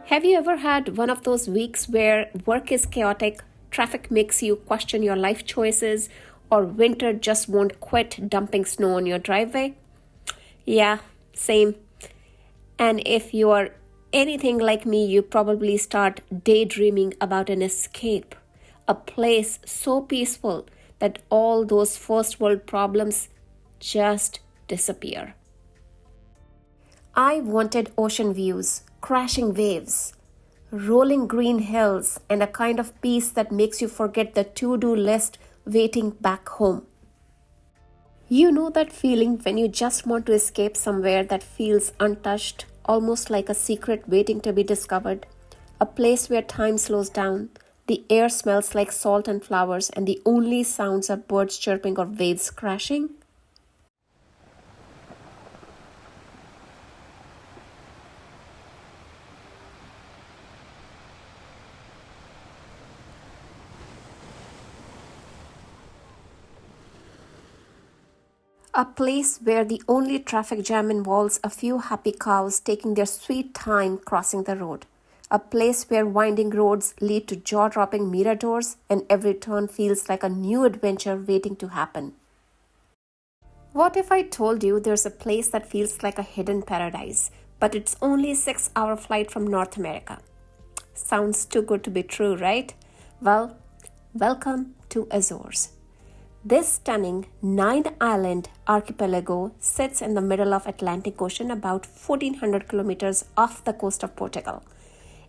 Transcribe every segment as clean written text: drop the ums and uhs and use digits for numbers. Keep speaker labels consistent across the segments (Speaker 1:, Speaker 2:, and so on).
Speaker 1: Have you ever had one of those weeks where work is chaotic, traffic makes you question your life choices, or winter just won't quit dumping snow on your driveway? Yeah, same. And if you are anything like me, you probably start daydreaming about an escape, a place so peaceful that all those first world problems just disappear. I wanted ocean views, crashing waves, rolling green hills, and a kind of peace that makes you forget the to-do list waiting back home. You know that feeling when you just want to escape somewhere that feels untouched, almost like a secret waiting to be discovered, a place where time slows down, the air smells like salt and flowers, and the only sounds are birds chirping or waves crashing? A place where the only traffic jam involves a few happy cows taking their sweet time crossing the road. A place where winding roads lead to jaw-dropping miradors and every turn feels like a new adventure waiting to happen. What if I told you there's a place that feels like a hidden paradise, but it's only a 6-hour flight from North America? Sounds too good to be true, right? Well, welcome to Azores. This stunning 9-island archipelago sits in the middle of Atlantic Ocean about 1400 kilometers off the coast of Portugal.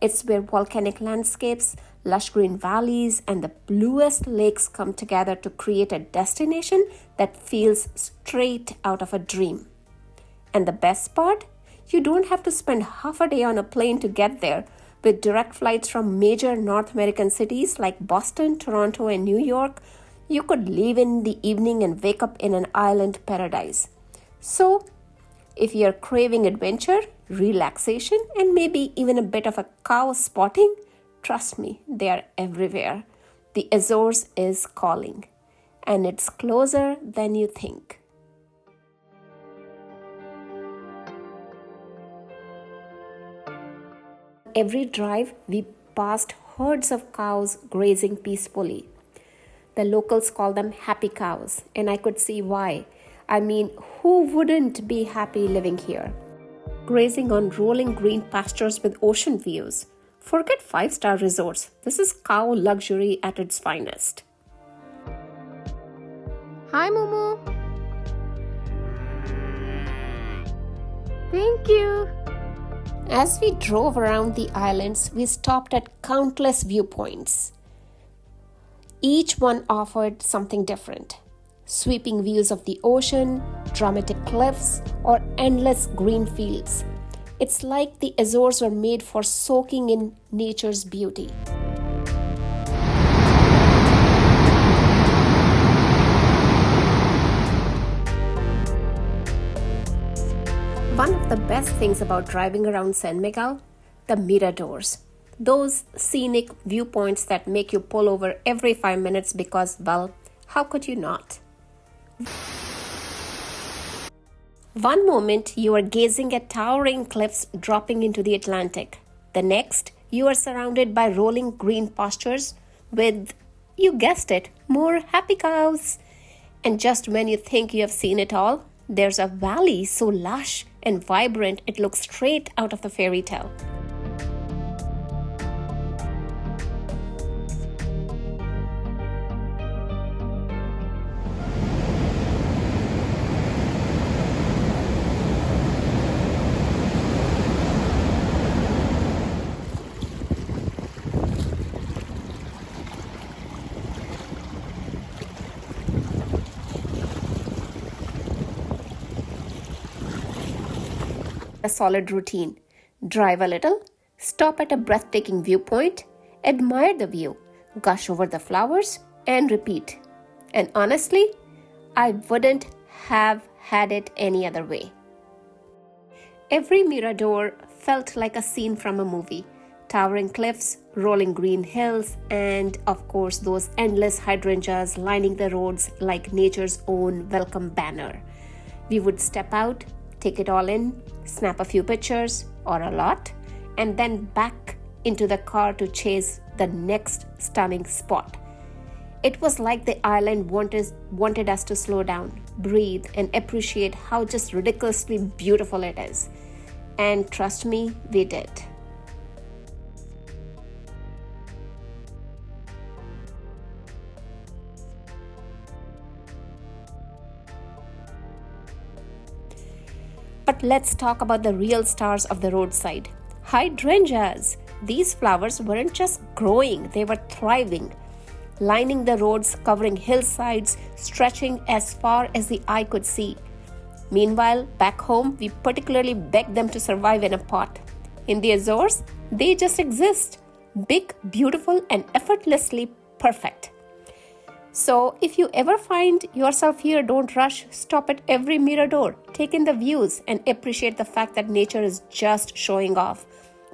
Speaker 1: It's where volcanic landscapes, lush green valleys, and the bluest lakes come together to create a destination that feels straight out of a dream. And the best part? You don't have to spend half a day on a plane to get there. With direct flights from major North American cities like Boston, Toronto, and New York, you could leave in the evening and wake up in an island paradise. So, if you're craving adventure, relaxation, and maybe even a bit of a cow spotting, trust me, they are everywhere. The Azores is calling, and it's closer than you think. Every drive, we passed herds of cows grazing peacefully. The locals call them happy cows, and I could see why. I mean, who wouldn't be happy living here? Grazing on rolling green pastures with ocean views. Forget 5-star resorts. This is cow luxury at its finest. Hi, Mumu. Thank you. As we drove around the islands, we stopped at countless viewpoints. Each one offered something different. Sweeping views of the ocean, dramatic cliffs, or endless green fields. It's like the Azores were made for soaking in nature's beauty. One of the best things about driving around São Miguel, the miradors. Those scenic viewpoints that make you pull over every 5 minutes because, well, how could you not? One moment you are gazing at towering cliffs dropping into the Atlantic. The next, you are surrounded by rolling green pastures with, you guessed it, more happy cows. And just when you think you have seen it all, there's a valley so lush and vibrant it looks straight out of the fairy tale. A solid routine. Drive a little, stop at a breathtaking viewpoint, admire the view, gush over the flowers, and repeat. And honestly, I wouldn't have had it any other way. Every mirador felt like a scene from a movie. Towering cliffs, rolling green hills, and of course those endless hydrangeas lining the roads like nature's own welcome banner. We would step out, take it all in, snap a few pictures or a lot, and then back into the car to chase the next stunning spot. It was like the island wanted us to slow down, breathe, and appreciate how just ridiculously beautiful it is. And trust me, we did. But let's talk about the real stars of the roadside. Hydrangeas. These flowers weren't just growing, they were thriving, lining the roads, covering hillsides, stretching as far as the eye could see. Meanwhile, back home, we particularly begged them to survive in a pot. In the Azores, they just exist. Big, beautiful, and effortlessly perfect. So, if you ever find yourself here, don't rush. Stop at every mirador. Take in the views and appreciate the fact that nature is just showing off.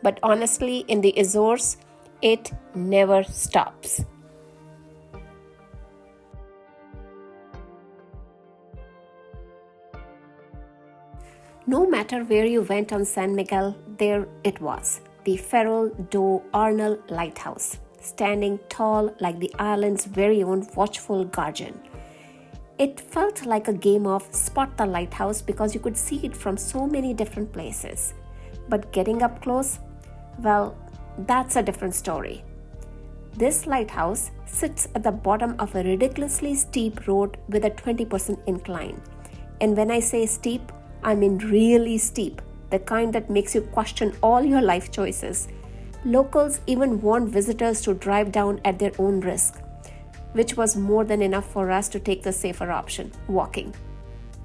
Speaker 1: But honestly, in the Azores, it never stops. No matter where you went on San Miguel, there it was, the Ferrol do Arnal Lighthouse, standing tall like the island's very own watchful guardian. It felt like a game of spot the lighthouse because you could see it from so many different places. But getting up close, well, that's a different story. This lighthouse sits at the bottom of a ridiculously steep road with a 20% incline. And when I say steep, I mean really steep, the kind that makes you question all your life choices. Locals even warned visitors to drive down at their own risk, which was more than enough for us to take the safer option, walking.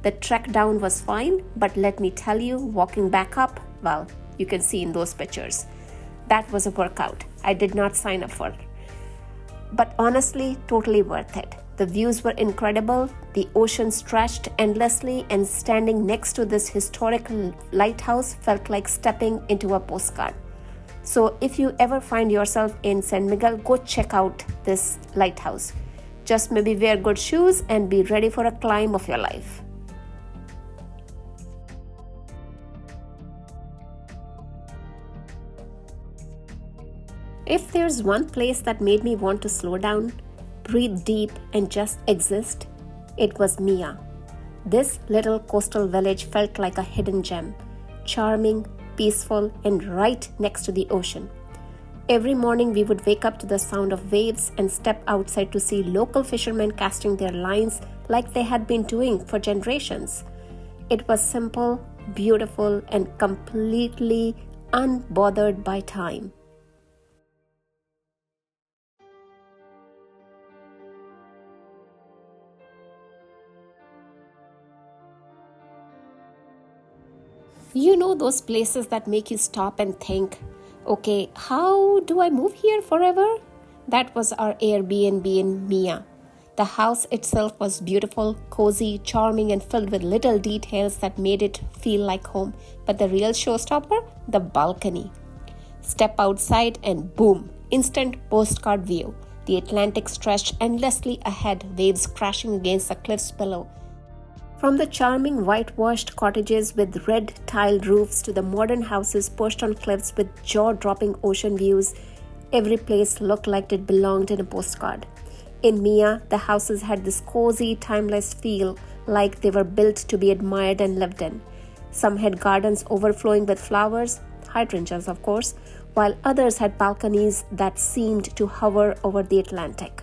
Speaker 1: The trek down was fine, but let me tell you, walking back up, well, you can see in those pictures. That was a workout I did not sign up for. But honestly, totally worth it. The views were incredible, the ocean stretched endlessly, and standing next to this historic lighthouse felt like stepping into a postcard. So if you ever find yourself in San Miguel, go check out this lighthouse. Just maybe wear good shoes and be ready for a climb of your life. If there's one place that made me want to slow down, breathe deep, and just exist, it was Maia. This little coastal village felt like a hidden gem, charming, peaceful, and right next to the ocean. Every morning we would wake up to the sound of waves and step outside to see local fishermen casting their lines like they had been doing for generations. It was simple, beautiful, and completely unbothered by time. You know those places that make you stop and think, okay, how do I move here forever? That was our Airbnb in Maia. The house itself was beautiful, cozy, charming, and filled with little details that made it feel like home. But the real showstopper? The balcony. Step outside and boom, instant postcard view. The Atlantic stretched endlessly ahead, waves crashing against the cliffs below. From the charming whitewashed cottages with red tiled roofs to the modern houses perched on cliffs with jaw-dropping ocean views, every place looked like it belonged in a postcard. In Maia, the houses had this cozy, timeless feel, like they were built to be admired and lived in. Some had gardens overflowing with flowers, hydrangeas of course, while others had balconies that seemed to hover over the Atlantic.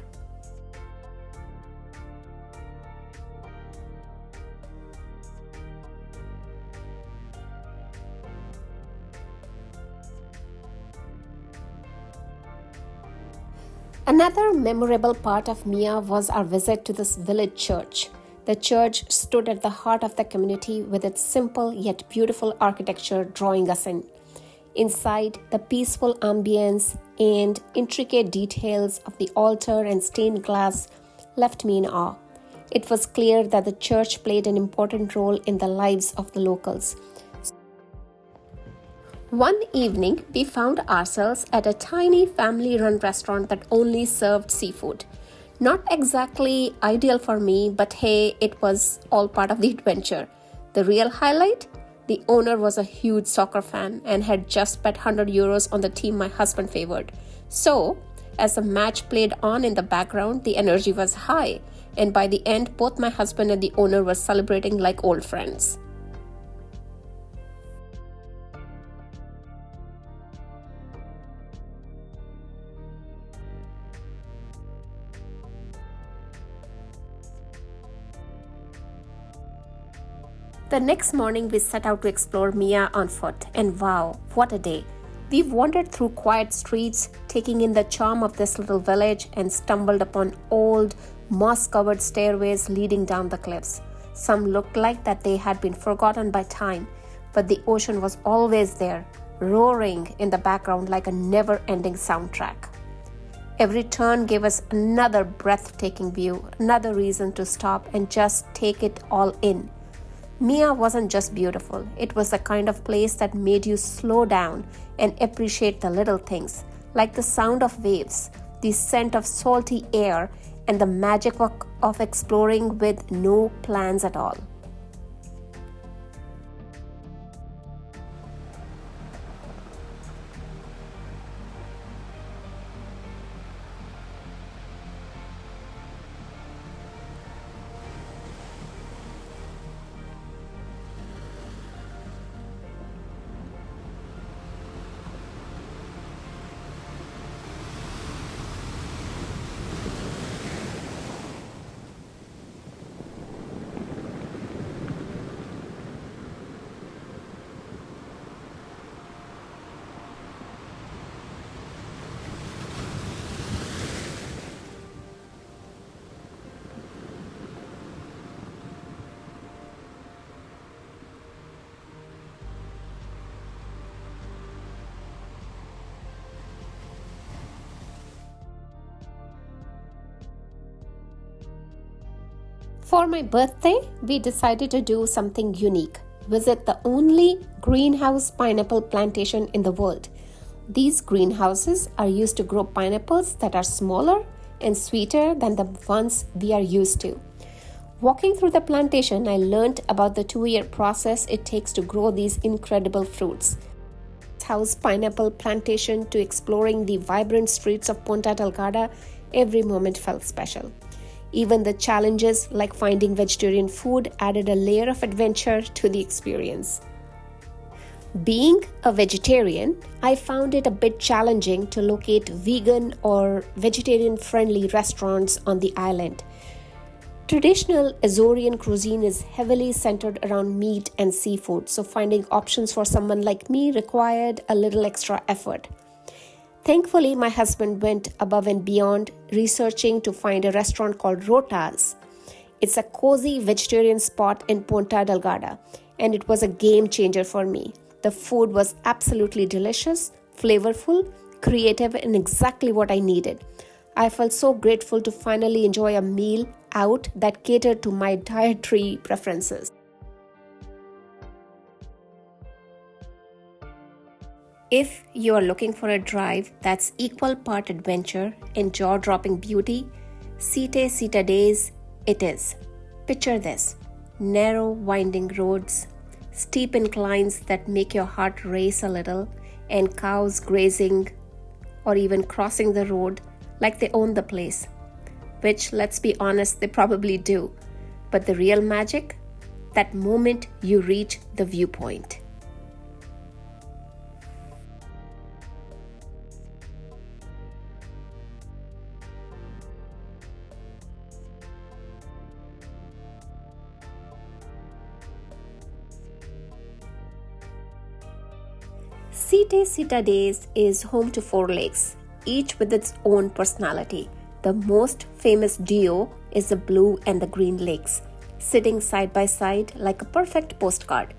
Speaker 1: Another memorable part of Maia was our visit to this village church. The church stood at the heart of the community with its simple yet beautiful architecture drawing us in. Inside, the peaceful ambience and intricate details of the altar and stained glass left me in awe. It was clear that the church played an important role in the lives of the locals. One evening, we found ourselves at a tiny family-run restaurant that only served seafood. Not exactly ideal for me, but hey, it was all part of the adventure. The real highlight? The owner was a huge soccer fan and had just bet €100 on the team my husband favored. So, as the match played on in the background, the energy was high, and by the end, both my husband and the owner were celebrating like old friends. The next morning, we set out to explore Maia on foot, and wow, what a day! We wandered through quiet streets, taking in the charm of this little village, and stumbled upon old, moss-covered stairways leading down the cliffs. Some looked like that they had been forgotten by time, but the ocean was always there, roaring in the background like a never-ending soundtrack. Every turn gave us another breathtaking view, another reason to stop and just take it all in. Maia wasn't just beautiful, it was the kind of place that made you slow down and appreciate the little things, like the sound of waves, the scent of salty air, and the magic of exploring with no plans at all. For my birthday, we decided to do something unique. Visit the only greenhouse pineapple plantation in the world. These greenhouses are used to grow pineapples that are smaller and sweeter than the ones we are used to. Walking through the plantation, I learned about the 2-year process it takes to grow these incredible fruits. House pineapple plantation to exploring the vibrant streets of Ponta Delgada, every moment felt special. Even the challenges like finding vegetarian food added a layer of adventure to the experience. Being a vegetarian, I found it a bit challenging to locate vegan or vegetarian-friendly restaurants on the island. Traditional Azorian cuisine is heavily centered around meat and seafood, so finding options for someone like me required a little extra effort. Thankfully, my husband went above and beyond, researching to find a restaurant called Rotas. It's a cozy vegetarian spot in Ponta Delgada, and it was a game changer for me. The food was absolutely delicious, flavorful, creative, and exactly what I needed. I felt so grateful to finally enjoy a meal out that catered to my dietary preferences. If you are looking for a drive that's equal part adventure and jaw-dropping beauty, Sete Cidades it is. Picture this: narrow, winding roads, steep inclines that make your heart race a little, and cows grazing or even crossing the road like they own the place. Which, let's be honest, they probably do. But the real magic? That moment you reach the viewpoint. Sete Cidades is home to 4 lakes, each with its own personality. The most famous duo is the blue and the green lakes, sitting side by side like a perfect postcard.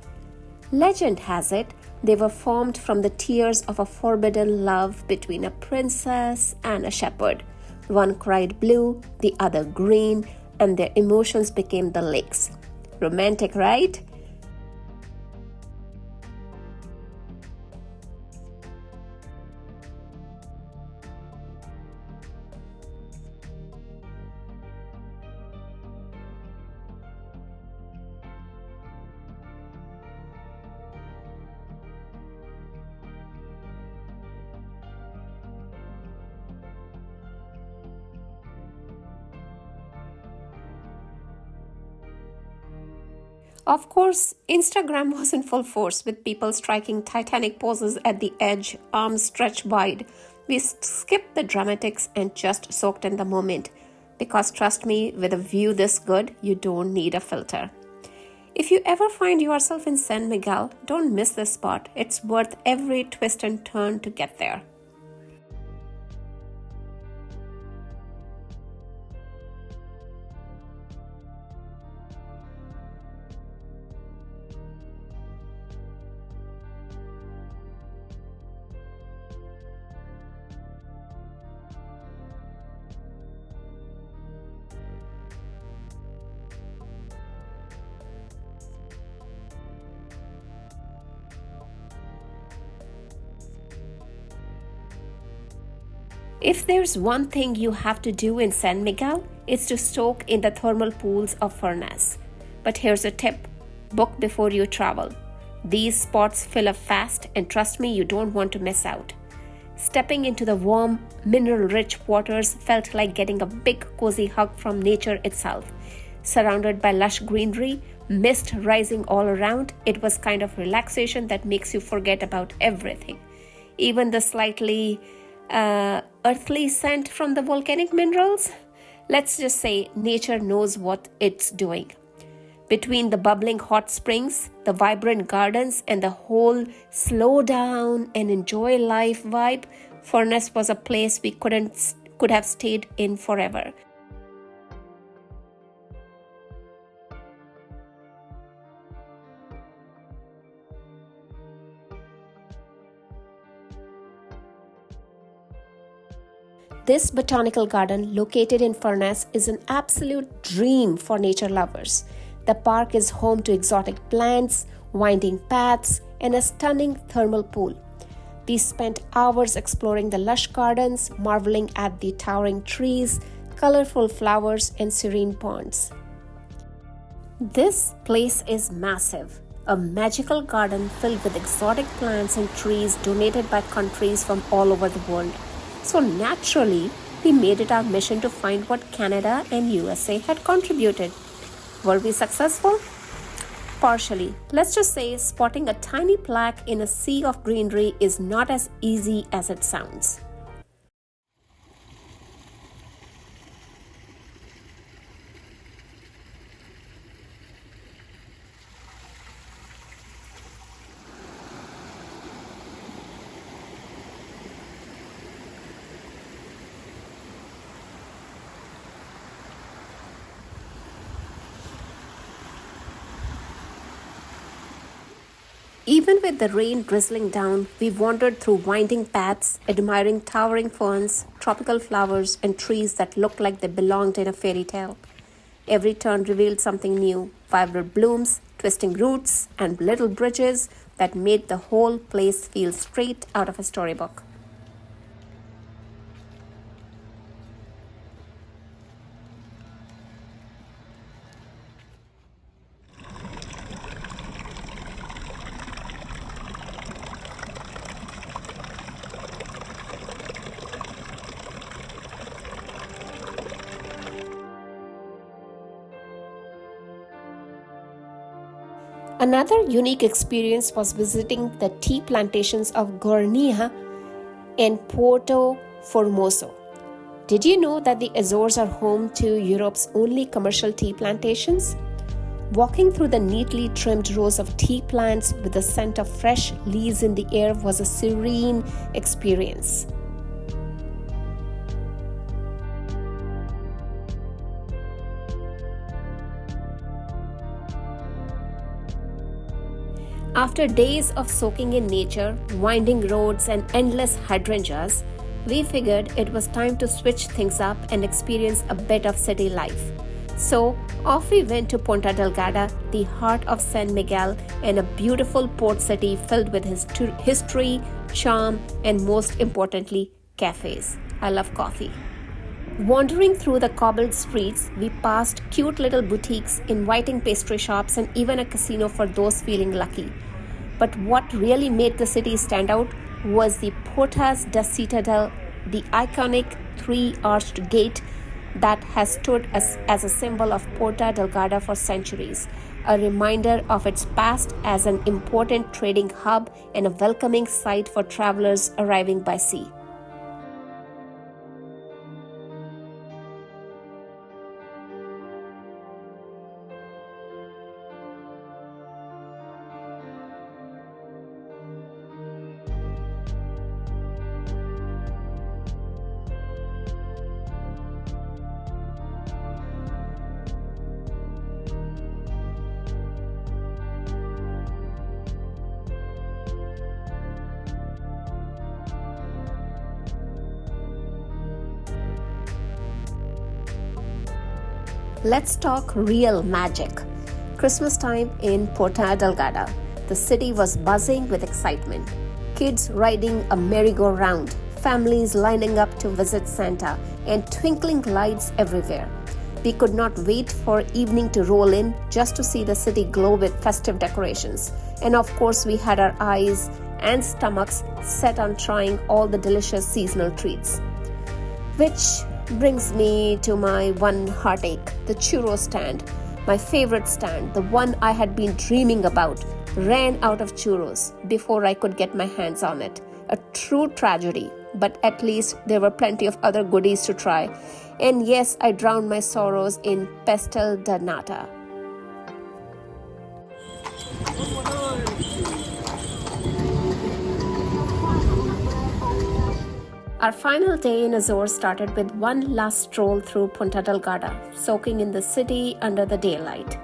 Speaker 1: Legend has it they were formed from the tears of a forbidden love between a princess and a shepherd. One cried blue, the other green, and their emotions became the lakes. Romantic, right? Of course, Instagram was in full force with people striking Titanic poses at the edge, arms stretched wide. We skipped the dramatics and just soaked in the moment. Because trust me, with a view this good, you don't need a filter. If you ever find yourself in San Miguel, don't miss this spot. It's worth every twist and turn to get there. If there's one thing you have to do in San Miguel, it's to soak in the thermal pools of Furnas. But here's a tip: book before you travel. These spots fill up fast, and trust me, you don't want to miss out. Stepping into the warm, mineral-rich waters felt like getting a big, cozy hug from nature itself. Surrounded by lush greenery, mist rising all around, it was kind of relaxation that makes you forget about everything. Even the slightly earthly scent from the volcanic minerals. Let's just say nature knows what it's doing. Between the bubbling hot springs, the vibrant gardens, and the whole slow down and enjoy life vibe, Furnace was a place we could have stayed in forever. This botanical garden, located in Furnas, is an absolute dream for nature lovers. The park is home to exotic plants, winding paths, and a stunning thermal pool. We spent hours exploring the lush gardens, marveling at the towering trees, colorful flowers, and serene ponds. This place is massive, a magical garden filled with exotic plants and trees donated by countries from all over the world. So naturally, we made it our mission to find what Canada and USA had contributed. Were we successful? Partially. Let's just say spotting a tiny plaque in a sea of greenery is not as easy as it sounds. Even with the rain drizzling down, we wandered through winding paths, admiring towering ferns, tropical flowers, and trees that looked like they belonged in a fairy tale. Every turn revealed something new: vibrant blooms, twisting roots, and little bridges that made the whole place feel straight out of a storybook. Another unique experience was visiting the tea plantations of Gornia in Porto Formoso. Did you know that the Azores are home to Europe's only commercial tea plantations? Walking through the neatly trimmed rows of tea plants with the scent of fresh leaves in the air was a serene experience. After days of soaking in nature, winding roads, and endless hydrangeas, we figured it was time to switch things up and experience a bit of city life. So, off we went to Ponta Delgada, the heart of San Miguel, and a beautiful port city filled with history, charm, and most importantly, cafes. I love coffee. Wandering through the cobbled streets, we passed cute little boutiques, inviting pastry shops, and even a casino for those feeling lucky. But what really made the city stand out was the Portas da Citadel, the iconic three-arched gate that has stood as a symbol of Ponta Delgada for centuries. a reminder of its past as an important trading hub and a welcoming sight for travelers arriving by sea. Let's talk real magic. Christmas time in Ponta Delgada. The city was buzzing with excitement. Kids riding a merry-go-round, families lining up to visit Santa, and twinkling lights everywhere. We could not wait for evening to roll in just to see the city glow with festive decorations. And of course, we had our eyes and stomachs set on trying all the delicious seasonal treats. Which brings me to my one heartache, the churro stand. My favorite stand, the one I had been dreaming about, ran out of churros before I could get my hands on it. A true tragedy, but at least there were plenty of other goodies to try. And yes, I drowned my sorrows in pastel de nata. Our final day in Azores started with one last stroll through Ponta Delgada, soaking in the city under the daylight.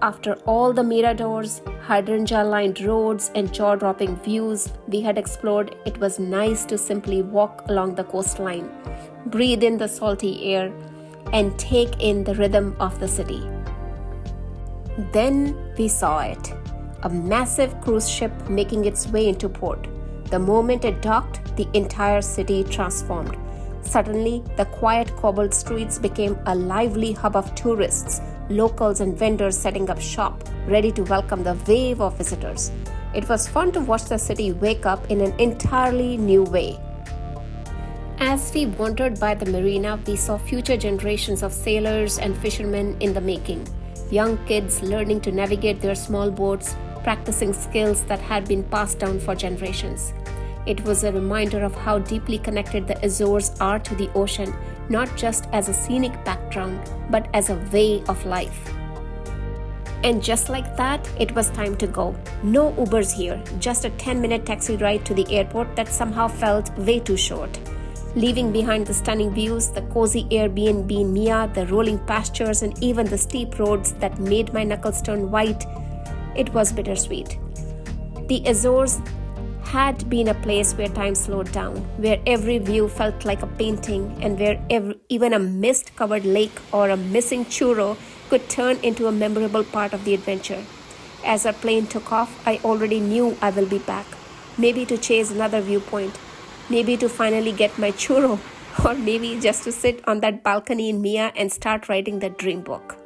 Speaker 1: After all the miradors, hydrangea-lined roads, and jaw-dropping views we had explored, it was nice to simply walk along the coastline, breathe in the salty air, and take in the rhythm of the city. Then we saw it, a massive cruise ship making its way into port. The moment it docked, the entire city transformed. Suddenly, the quiet cobbled streets became a lively hub of tourists, locals and vendors setting up shop, ready to welcome the wave of visitors. It was fun to watch the city wake up in an entirely new way. As we wandered by the marina, we saw future generations of sailors and fishermen in the making. Young kids learning to navigate their small boats, practicing skills that had been passed down for generations. It was a reminder of how deeply connected the Azores are to the ocean, not just as a scenic background, but as a way of life. And just like that, it was time to go. No Ubers here, just a 10-minute taxi ride to the airport that somehow felt way too short. Leaving behind the stunning views, the cozy Airbnb in Maia, the rolling pastures, and even the steep roads that made my knuckles turn white, it was bittersweet. The Azores had been a place where time slowed down, where every view felt like a painting, and where even a mist-covered lake or a missing churro could turn into a memorable part of the adventure. As our plane took off, I already knew I will be back, maybe to chase another viewpoint, maybe to finally get my churro, or maybe just to sit on that balcony in Maia and start writing the dream book.